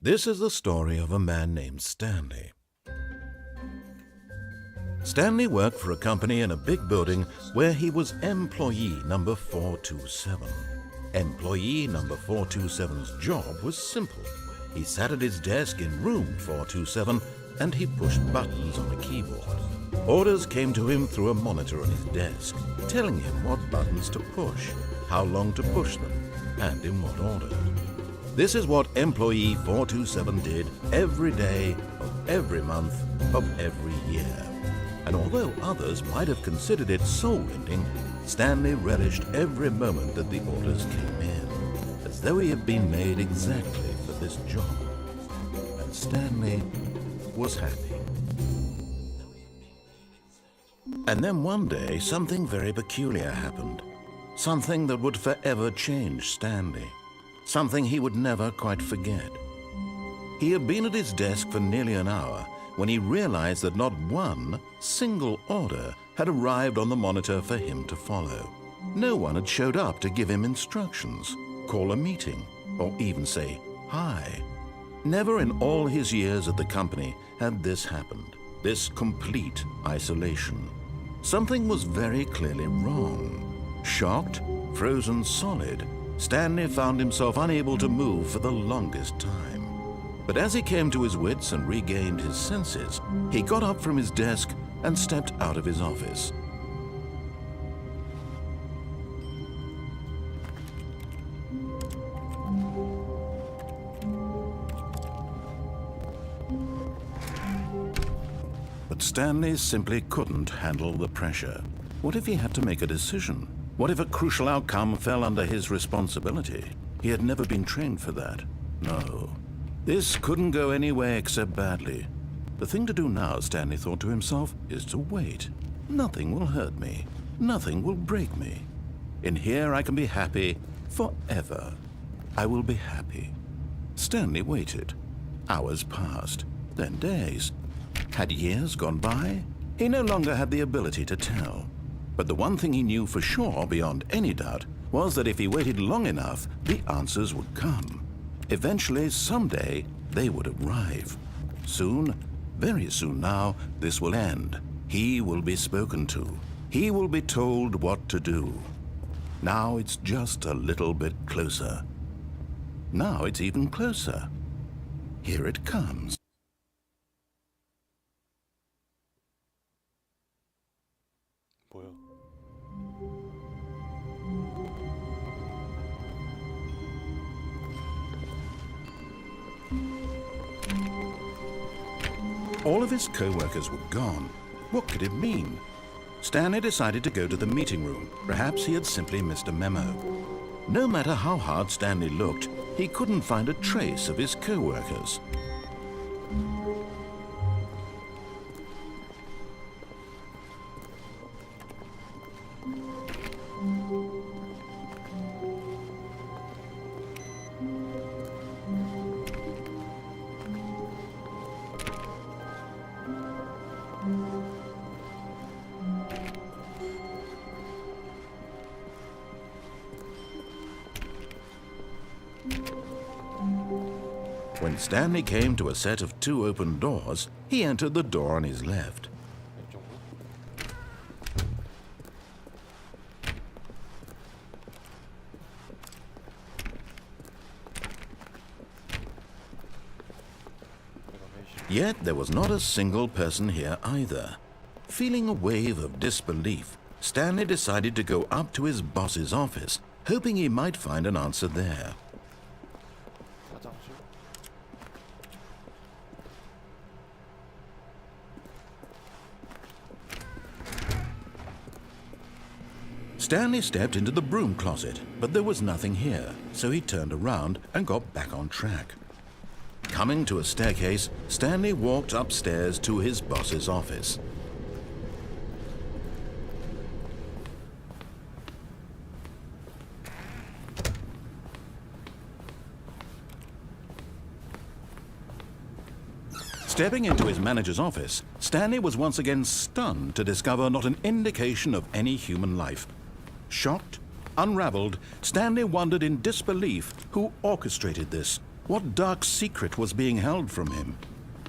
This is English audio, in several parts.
This is the story of a man named Stanley. Stanley worked for a company in a big building where he was employee number 427. Employee number 427's job was simple. He sat at his desk in room 427 and he pushed buttons on a keyboard. Orders came to him through a monitor on his desk, telling him what buttons to push, how long to push them, and in what order. This is what employee 427 did every day of every month of every year. And although others might have considered it soul-ending, Stanley relished every moment that the orders came in, as though he had been made exactly for this job. And Stanley was happy. And then one day, something very peculiar happened. Something that would forever change Stanley. Something he would never quite forget. He had been at his desk for nearly an hour when he realized that not one single order had arrived on the monitor for him to follow. No one had showed up to give him instructions, call a meeting, or even say hi. Never in all his years at the company had this happened, this complete isolation. Something was very clearly wrong. Shocked, frozen solid, Stanley found himself unable to move for the longest time. But as he came to his wits and regained his senses, he got up from his desk and stepped out of his office. But Stanley simply couldn't handle the pressure. What if he had to make a decision? What if a crucial outcome fell under his responsibility? He had never been trained for that. No. This couldn't go any way except badly. The thing to do now, Stanley thought to himself, is to wait. Nothing will hurt me. Nothing will break me. In here I can be happy forever. I will be happy. Stanley waited. Hours passed, then days. Had years gone by? He no longer had the ability to tell. But the one thing he knew for sure, beyond any doubt, was that if he waited long enough, the answers would come. Eventually, someday, they would arrive. Soon, very soon now, this will end. He will be spoken to. He will be told what to do. Now it's just a little bit closer. Now it's even closer. Here it comes. 뭐야? All of his co-workers were gone. What could it mean? Stanley decided to go to the meeting room. Perhaps he had simply missed a memo. No matter how hard Stanley looked, he couldn't find a trace of his co-workers. When Stanley came to a set of 2 open doors, he entered the door on his left. Yet there was not a single person here either. Feeling a wave of disbelief, Stanley decided to go up to his boss's office, hoping he might find an answer there. Stanley stepped into the broom closet, but there was nothing here, so he turned around and got back on track. Coming to a staircase, Stanley walked upstairs to his boss's office. Stepping into his manager's office, Stanley was once again stunned to discover not an indication of any human life. Shocked, unraveled, Stanley wondered in disbelief who orchestrated this. What dark secret was being held from him?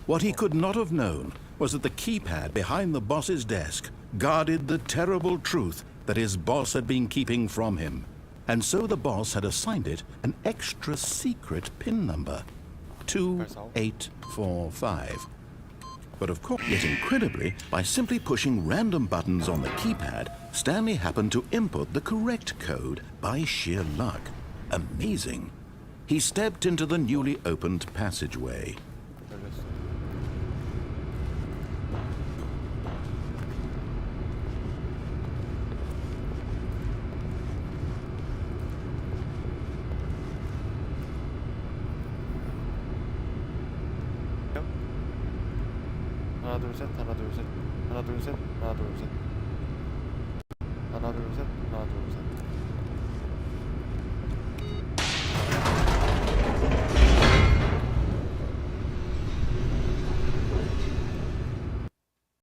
What he could not have known was that the keypad behind the boss's desk guarded the terrible truth that his boss had been keeping from him. And so the boss had assigned it an extra secret PIN number, 2845. But of course, yet incredibly, by simply pushing random buttons on the keypad, Stanley happened to input the correct code by sheer luck. Amazing. He stepped into the newly opened passageway. 열렸어. 하나 둘 셋, 하나 둘 셋, 하나 둘 셋, 하나 둘 셋, 하나 둘 셋, 하나 둘 셋.